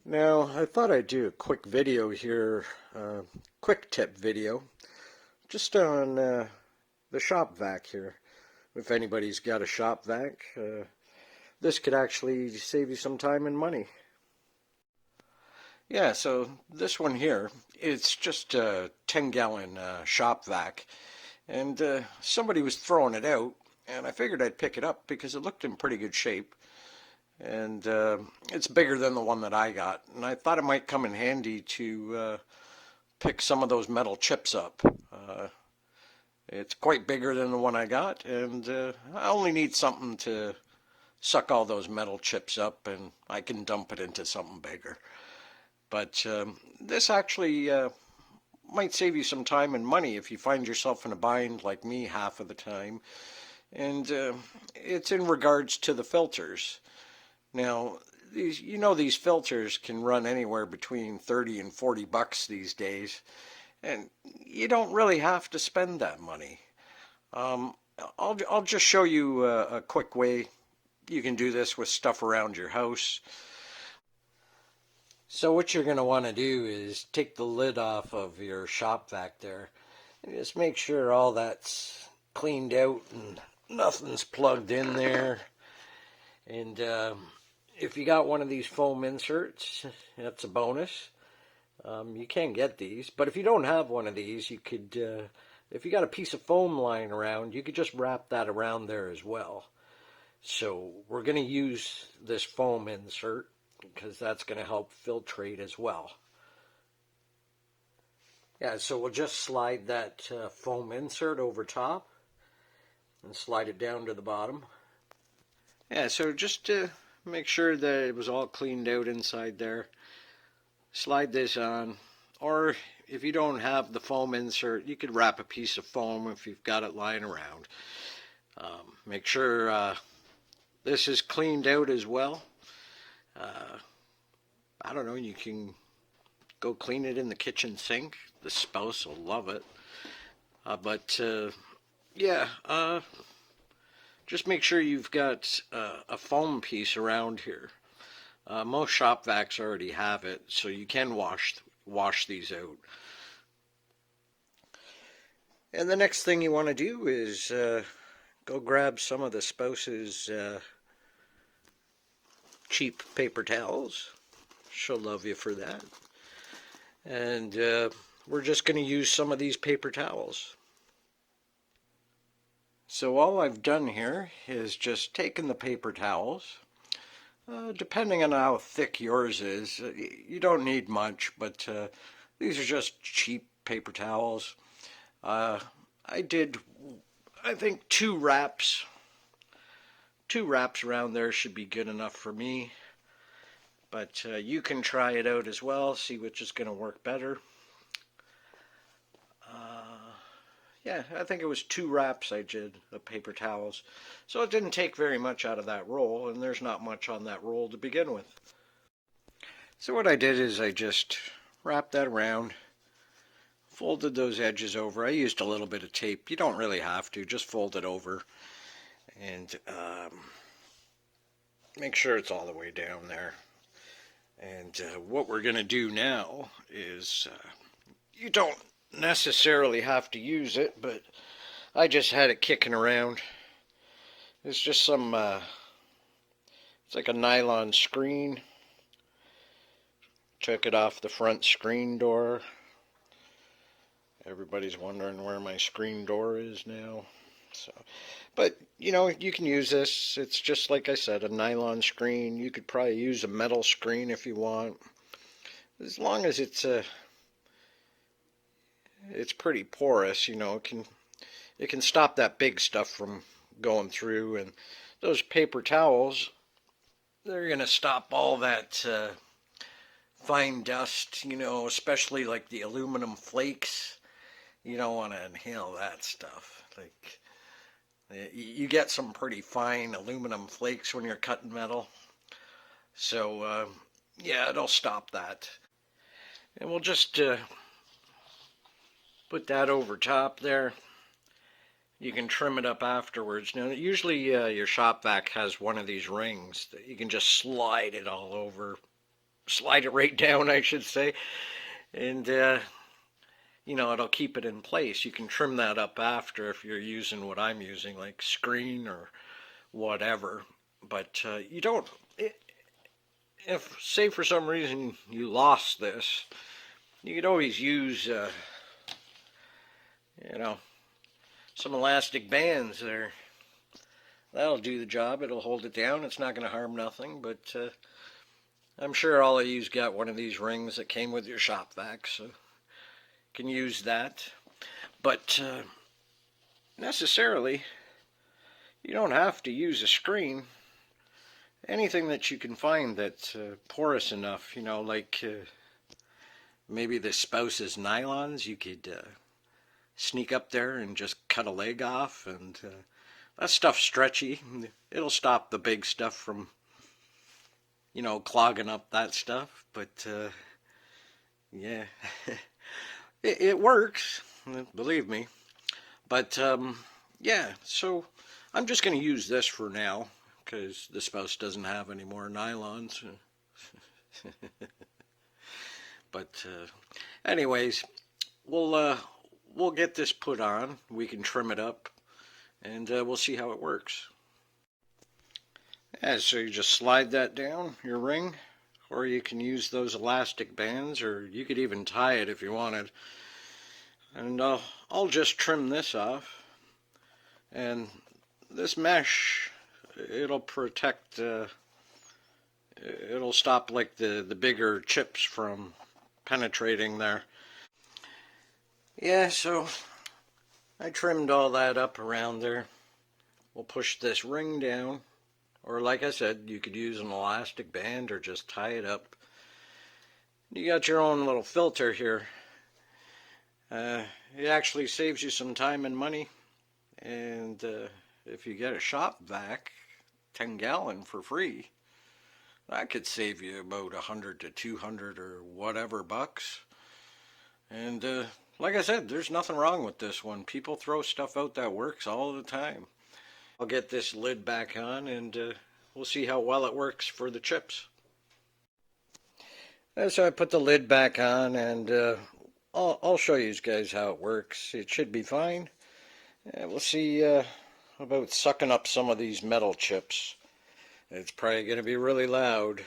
Now, I thought I'd do a quick video here, quick tip video, just on the Shop Vac here. If anybody's got a Shop Vac, this could actually save you some time and money. Yeah, so this one here, it's just a 10-gallon Shop Vac, and somebody was throwing it out, and I figured I'd pick it up because it looked in pretty good shape. And it's bigger than the one that I got, and I thought it might come in handy to pick some of those metal chips up. It's quite bigger than the one I got, and I only need something to suck all those metal chips up, and I can dump it into something bigger. But this actually might save you some time and money if you find yourself in a bind like me half of the time. And it's in regards to the filters. Now, these filters can run anywhere between 30 and 40 bucks these days, and you don't really have to spend that money. Um, I'll just show you a quick way you can do this with stuff around your house. So what you're going to want to do is take the lid off of your Shop Vac there, and just make sure all that's cleaned out and nothing's plugged in there. And if you got one of these foam inserts, that's a bonus. You can get these, but if you don't have one of these, you could, if you got a piece of foam lying around, you could just wrap that around there as well. So we're going to use this foam insert because that's going to help filtrate as well. Yeah, so we'll just slide that foam insert over top and slide it down to the bottom. Yeah, so just make sure that it was all cleaned out inside there. Slide this on, or if you don't have the foam insert, you could wrap a piece of foam if you've got it lying around. Make sure this is cleaned out as well. I don't know, you can go clean it in the kitchen sink. The spouse will love it. Just make sure you've got a foam piece around here. Most Shop Vacs already have it, so you can wash these out. And the next thing you want to do is go grab some of the spouse's cheap paper towels. She'll love you for that. And we're just going to use some of these paper towels. So all I've done here is just taken the paper towels. Depending on how thick yours is, you don't need much, but these are just cheap paper towels. I think two wraps. Two wraps around there should be good enough for me. But you can try it out as well, see which is going to work better. Yeah, I think it was two wraps I did of paper towels. So it didn't take very much out of that roll, and there's not much on that roll to begin with. So what I did is I just wrapped that around, folded those edges over. I used a little bit of tape. You don't really have to, just fold it over. And make sure it's all the way down there. And what we're going to do now is, you don't necessarily have to use it, but I just had it kicking around. It's just some, it's like a nylon screen. Took it off the front screen door. Everybody's wondering where my screen door is now. So, but you know, you can use this. It's just like I said, a nylon screen. You could probably use a metal screen if you want, as long as it's pretty porous. You know, it can stop that big stuff from going through, and those paper towels, they're gonna stop all that fine dust. You know, especially like the aluminum flakes. You don't want to inhale that stuff. Like, you get some pretty fine aluminum flakes when you're cutting metal. So, yeah, it'll stop that. And we'll just put that over top there. You can trim it up afterwards. Now, usually your Shop Vac has one of these rings that you can just slide it all over. slide it right down, I should say, and it'll keep it in place. You can trim that up after if you're using what I'm using, like screen or whatever. But you don't. If, say, for some reason you lost this, you could always use, you know, some elastic bands there. That'll do the job. It'll hold it down. It's not going to harm nothing. But I'm sure all of you's got one of these rings that came with your Shop Vac, so you can use that. But necessarily, you don't have to use a screen. Anything that you can find that's porous enough, like maybe the spouse's nylons, you could sneak up there and just cut a leg off, and that stuff's stretchy. It'll stop the big stuff from, clogging up that stuff. But yeah, it works, believe me. But yeah, so I'm just going to use this for now, because the spouse doesn't have any more nylons. But anyways, we'll get this put on. We can trim it up, and we'll see how it works. Yeah, so you just slide that down, your ring, or you can use those elastic bands, or you could even tie it if you wanted. And I'll just trim this off. And this mesh, it'll protect, it'll stop like the bigger chips from penetrating there. Yeah, so I trimmed all that up around there. We'll push this ring down, or like I said, you could use an elastic band or just tie it up. You got your own little filter here. It actually saves you some time and money, and if you get a Shop Vac 10-gallon for free, that could save you about 100 to 200 or whatever bucks. And like I said, there's nothing wrong with this one. People throw stuff out that works all the time. I'll get this lid back on, and we'll see how well it works for the chips. So I put the lid back on, and I'll show you guys how it works. It should be fine. We'll see about sucking up some of these metal chips. It's probably going to be really loud.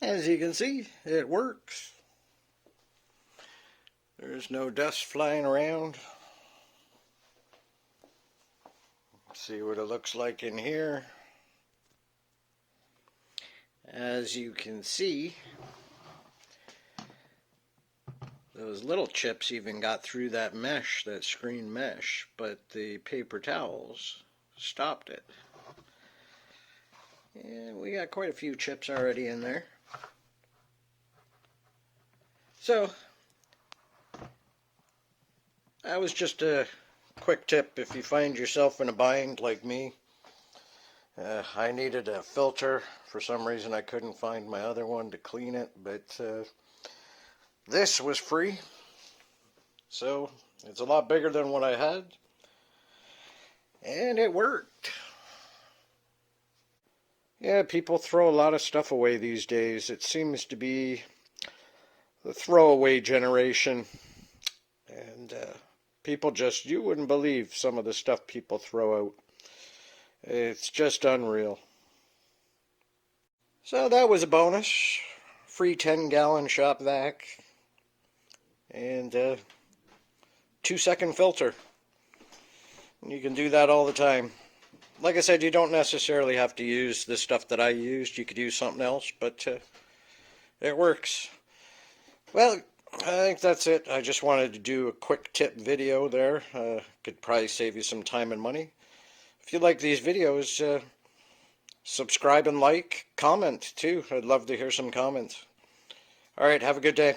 As you can see, it works. There's no dust flying around. Let's see what it looks like in here. As you can see, those little chips even got through that mesh, that screen mesh, but the paper towels stopped it. And we got quite a few chips already in there. So, that was just a quick tip if you find yourself in a bind like me. I needed a filter. For some reason I couldn't find my other one to clean it, but this was free. So, it's a lot bigger than what I had. And it worked. Yeah, people throw a lot of stuff away these days. It seems to be the throwaway generation, and people just, you wouldn't believe some of the stuff people throw out. It's just unreal. So that was a bonus. Free 10-gallon Shop Vac and 2-second filter. You can do that all the time. Like I said, you don't necessarily have to use the stuff that I used. You could use something else, but it works. Well, I think that's it. I just wanted to do a quick tip video there. Could probably save you some time and money. If you like these videos, subscribe and like, comment too. I'd love to hear some comments. All right, have a good day.